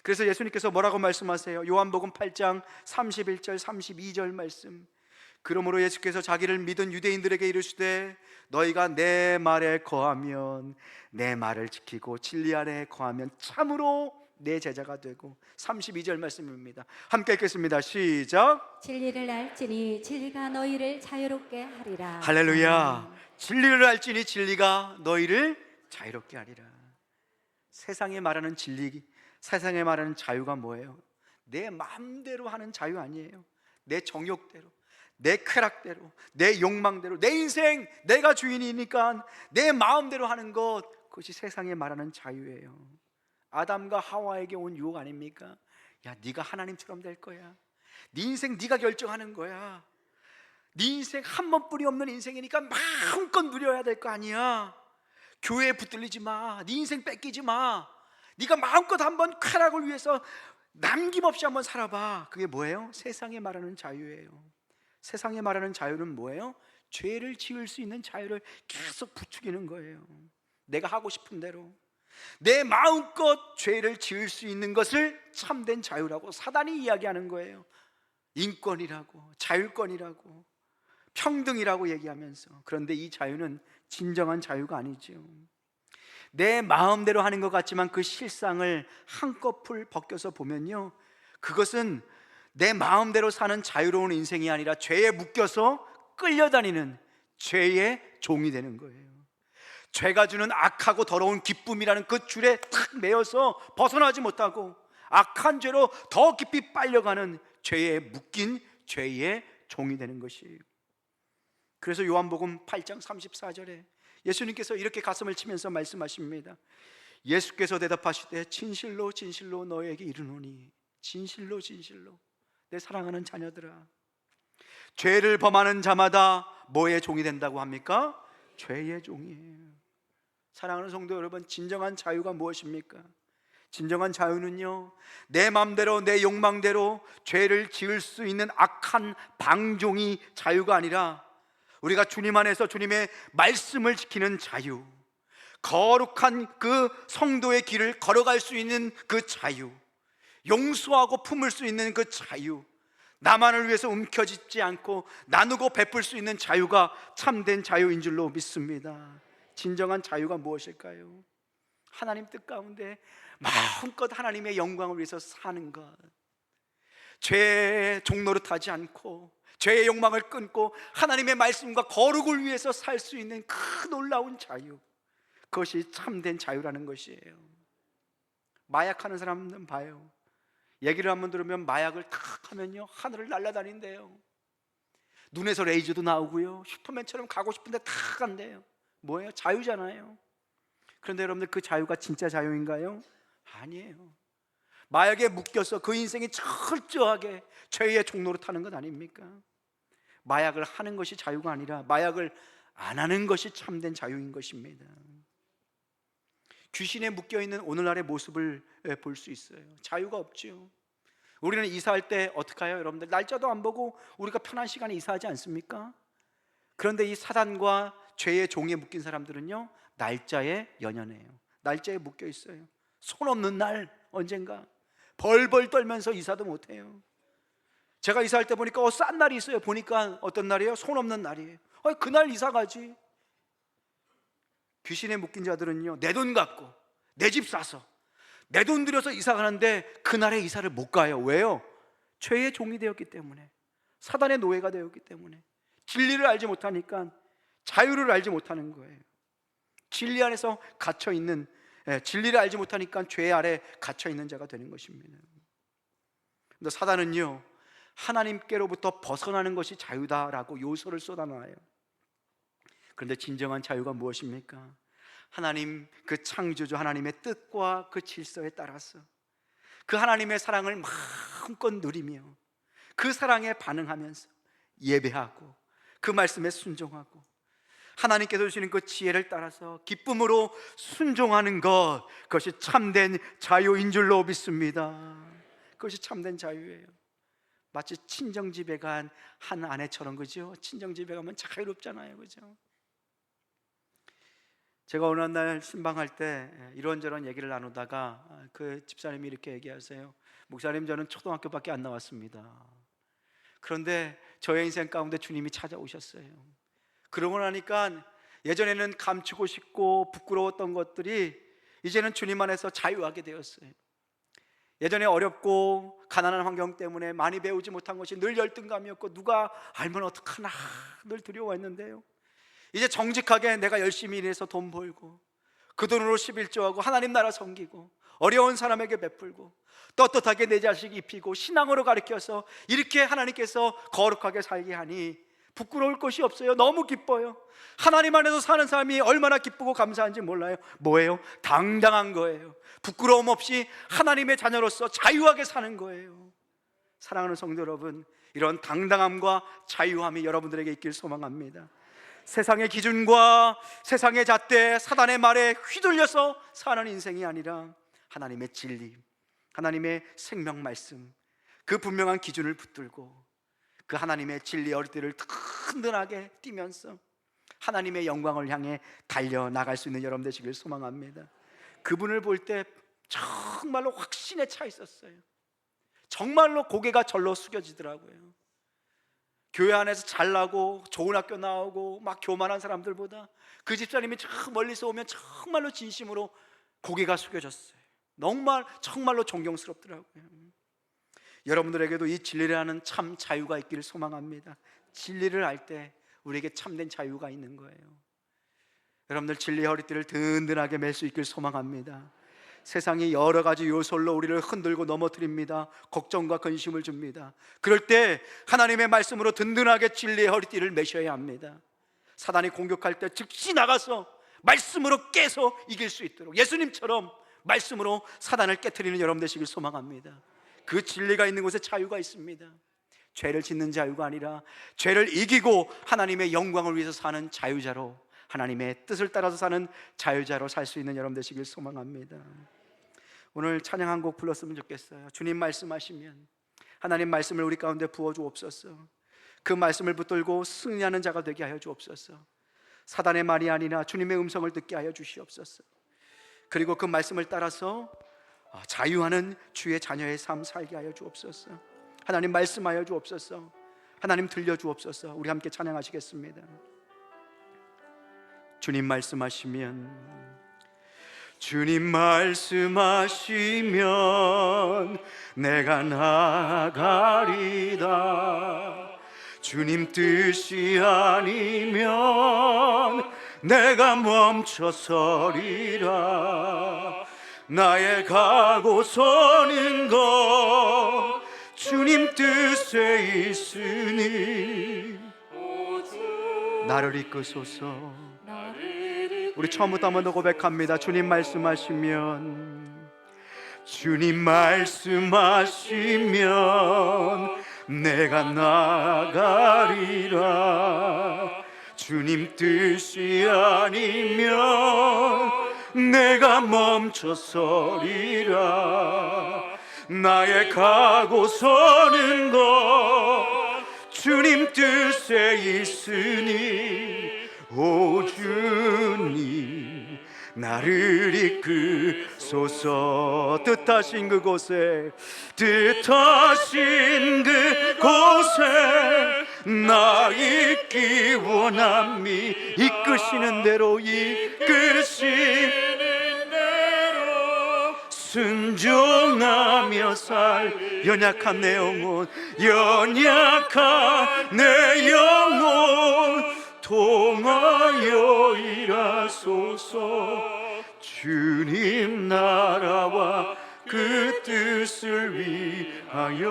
그래서 예수님께서 뭐라고 말씀하세요? 요한복음 8장 31절 32절 말씀. 그러므로 예수께서 자기를 믿은 유대인들에게 이르시되 너희가 내 말에 거하면, 내 말을 지키고 진리 안에 거하면 참으로 내 제자가 되고. 32절 말씀입니다. 함께 읽겠습니다. 시작. 진리를 알지니 진리가 너희를 자유롭게 하리라. 할렐루야. 진리를 알지니 진리가 너희를 자유롭게 하리라. 세상에 말하는 진리, 세상에 말하는 자유가 뭐예요? 내 마음대로 하는 자유 아니에요. 내 정욕대로, 내 쾌락대로, 내 욕망대로, 내 인생 내가 주인이니까 내 마음대로 하는 것, 그것이 세상에 말하는 자유예요. 아담과 하와에게 온 유혹 아닙니까? 야, 네가 하나님처럼 될 거야. 네 인생 네가 결정하는 거야. 네 인생 한 번뿐이 없는 인생이니까 마음껏 누려야 될 거 아니야. 교회에 붙들리지 마. 네 인생 뺏기지 마. 네가 마음껏 한번 쾌락을 위해서 남김없이 한번 살아봐. 그게 뭐예요? 세상에 말하는 자유예요. 세상에 말하는 자유는 뭐예요? 죄를 지을 수 있는 자유를 계속 부추기는 거예요. 내가 하고 싶은 대로 내 마음껏 죄를 지을 수 있는 것을 참된 자유라고 사단이 이야기하는 거예요. 인권이라고, 자율권이라고, 평등이라고 얘기하면서. 그런데 이 자유는 진정한 자유가 아니죠. 내 마음대로 하는 것 같지만 그 실상을 한꺼풀 벗겨서 보면요, 그것은 내 마음대로 사는 자유로운 인생이 아니라 죄에 묶여서 끌려다니는 죄의 종이 되는 거예요. 죄가 주는 악하고 더러운 기쁨이라는 그 줄에 탁 매여서 벗어나지 못하고 악한 죄로 더 깊이 빨려가는 죄에 묶인 죄의 종이 되는 것이에요. 그래서 요한복음 8장 34절에 예수님께서 이렇게 가슴을 치면서 말씀하십니다. 예수께서 대답하시되 진실로 진실로 너에게 이르노니, 진실로 진실로 내 사랑하는 자녀들아, 죄를 범하는 자마다 뭐의 종이 된다고 합니까? 죄의 종이에요. 사랑하는 성도 여러분, 진정한 자유가 무엇입니까? 진정한 자유는요, 내 마음대로 내 욕망대로 죄를 지을 수 있는 악한 방종이 자유가 아니라 우리가 주님 안에서 주님의 말씀을 지키는 자유, 거룩한 그 성도의 길을 걸어갈 수 있는 그 자유, 용서하고 품을 수 있는 그 자유, 나만을 위해서 움켜쥐지 않고 나누고 베풀 수 있는 자유가 참된 자유인 줄로 믿습니다. 진정한 자유가 무엇일까요? 하나님 뜻 가운데 마음껏 하나님의 영광을 위해서 사는 것, 죄의 종노릇하지 않고 죄의 욕망을 끊고 하나님의 말씀과 거룩을 위해서 살 수 있는 그 놀라운 자유, 그것이 참된 자유라는 것이에요. 마약하는 사람들은 봐요. 얘기를 한번 들으면 마약을 탁 하면요, 하늘을 날아다닌대요. 눈에서 레이저도 나오고요, 슈퍼맨처럼 가고 싶은데 탁 간대요. 뭐예요? 자유잖아요. 그런데 여러분들, 그 자유가 진짜 자유인가요? 아니에요. 마약에 묶여서 그 인생이 철저하게 죄의 종로로 타는 것 아닙니까? 마약을 하는 것이 자유가 아니라 마약을 안 하는 것이 참된 자유인 것입니다. 귀신에 묶여있는 오늘날의 모습을 볼 수 있어요. 자유가 없죠. 우리는 이사할 때 어떻게 해요? 여러분들 날짜도 안 보고 우리가 편한 시간에 이사하지 않습니까? 그런데 이 사단과 죄의 종에 묶인 사람들은요, 날짜에 연연해요. 날짜에 묶여 있어요. 손 없는 날 언젠가 벌벌 떨면서 이사도 못해요. 제가 이사할 때 보니까 싼 날이 있어요. 보니까 어떤 날이에요? 손 없는 날이에요. 그날 이사 가지. 귀신에 묶인 자들은요, 내 돈 갖고 내 집 사서 내 돈 들여서 이사 가는데 그날에 이사를 못 가요. 왜요? 죄의 종이 되었기 때문에, 사단의 노예가 되었기 때문에, 진리를 알지 못하니까 자유를 알지 못하는 거예요. 진리 안에서 갇혀 있는, 진리를 알지 못하니까 죄 아래 갇혀 있는 자가 되는 것입니다. 근데 사단은요, 하나님께로부터 벗어나는 것이 자유다라고 요소를 쏟아놔요. 그런데 진정한 자유가 무엇입니까? 하나님, 그 창조주 하나님의 뜻과 그 질서에 따라서 그 하나님의 사랑을 마음껏 누리며 그 사랑에 반응하면서 예배하고 그 말씀에 순종하고 하나님께서 주시는 그 지혜를 따라서 기쁨으로 순종하는 것, 그것이 참된 자유인 줄로 믿습니다. 그것이 참된 자유예요. 마치 친정집에 간 한 아내처럼, 그죠? 친정집에 가면 자유롭잖아요, 그죠? 제가 어느 날 신방할 때 이런저런 얘기를 나누다가 그 집사님이 이렇게 얘기하세요. 목사님, 저는 초등학교밖에 안 나왔습니다. 그런데 저의 인생 가운데 주님이 찾아오셨어요. 그러고 나니까 예전에는 감추고 싶고 부끄러웠던 것들이 이제는 주님 안에서 자유하게 되었어요. 예전에 어렵고 가난한 환경 때문에 많이 배우지 못한 것이 늘 열등감이었고 누가 알면 어떡하나 늘 두려워했는데요, 이제 정직하게 내가 열심히 일해서 돈 벌고 그 돈으로 11조하고 하나님 나라 섬기고 어려운 사람에게 베풀고 떳떳하게 내 자식 입히고 신앙으로 가르쳐서 이렇게 하나님께서 거룩하게 살게 하니 부끄러울 것이 없어요. 너무 기뻐요. 하나님 안에서 사는 삶이 얼마나 기쁘고 감사한지 몰라요. 뭐예요? 당당한 거예요. 부끄러움 없이 하나님의 자녀로서 자유하게 사는 거예요. 사랑하는 성도 여러분, 이런 당당함과 자유함이 여러분들에게 있길 소망합니다. 세상의 기준과 세상의 잣대, 사단의 말에 휘둘려서 사는 인생이 아니라 하나님의 진리, 하나님의 생명 말씀, 그 분명한 기준을 붙들고 그 하나님의 진리의 어리띠를 든든하게 띠면서 하나님의 영광을 향해 달려나갈 수 있는 여러분 되시길 소망합니다. 그분을 볼 때 정말로 확신에 차 있었어요. 정말로 고개가 절로 숙여지더라고요. 교회 안에서 잘나고 좋은 학교 나오고 막 교만한 사람들보다 그 집사님이 저 멀리서 오면 정말로 진심으로 고개가 숙여졌어요. 정말로 존경스럽더라고요. 여러분들에게도 이 진리라는 참 자유가 있기를 소망합니다. 진리를 알 때 우리에게 참된 자유가 있는 거예요. 여러분들 진리의 허리띠를 든든하게 맬 수 있기를 소망합니다. 세상이 여러 가지 요소로 우리를 흔들고 넘어뜨립니다. 걱정과 근심을 줍니다. 그럴 때 하나님의 말씀으로 든든하게 진리의 허리띠를 매셔야 합니다. 사단이 공격할 때 즉시 나가서 말씀으로 깨서 이길 수 있도록 예수님처럼 말씀으로 사단을 깨트리는 여러분 되시길 소망합니다. 그 진리가 있는 곳에 자유가 있습니다. 죄를 짓는 자유가 아니라 죄를 이기고 하나님의 영광을 위해서 사는 자유자로, 하나님의 뜻을 따라서 사는 자유자로 살 수 있는 여러분 되시길 소망합니다. 오늘 찬양 한 곡 불렀으면 좋겠어요. 주님 말씀하시면 하나님 말씀을 우리 가운데 부어주옵소서. 그 말씀을 붙들고 승리하는 자가 되게 하여 주옵소서. 사단의 말이 아니라 주님의 음성을 듣게 하여 주시옵소서. 그리고 그 말씀을 따라서 자유하는 주의 자녀의 삶 살게 하여 주옵소서. 하나님 말씀하여 주옵소서. 하나님 들려주옵소서. 우리 함께 찬양하시겠습니다. 주님 말씀하시면, 주님 말씀하시면 내가 나가리다. 주님 뜻이 아니면 내가 멈춰서리라. 나의 가고 서는 것 주님 뜻에 있으니 나를 이끄소서. 우리 처음부터 한 번 더 고백합니다. 주님 말씀하시면, 주님 말씀하시면 내가 나가리라. 주님 뜻이 아니면 내가 멈춰서리라. 나의 가고 서는 것 주님 뜻에 있으니 오 주님 나를 이끄소서. 뜻하신 그곳에 나 있기 원함이. 이끄시는 대로 순종하며 살. 연약한 내 영혼 통하여 일하소서. 주님 나라와 그 뜻을 위하여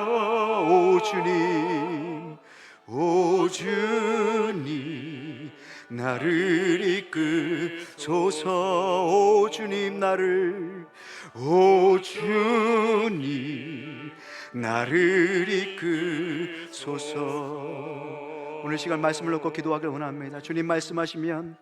오 주님 나를 이끄소서. 오 주님 나를 이끄소서. 오늘 시간 말씀을 놓고 기도하길 원합니다. 주님 말씀하시면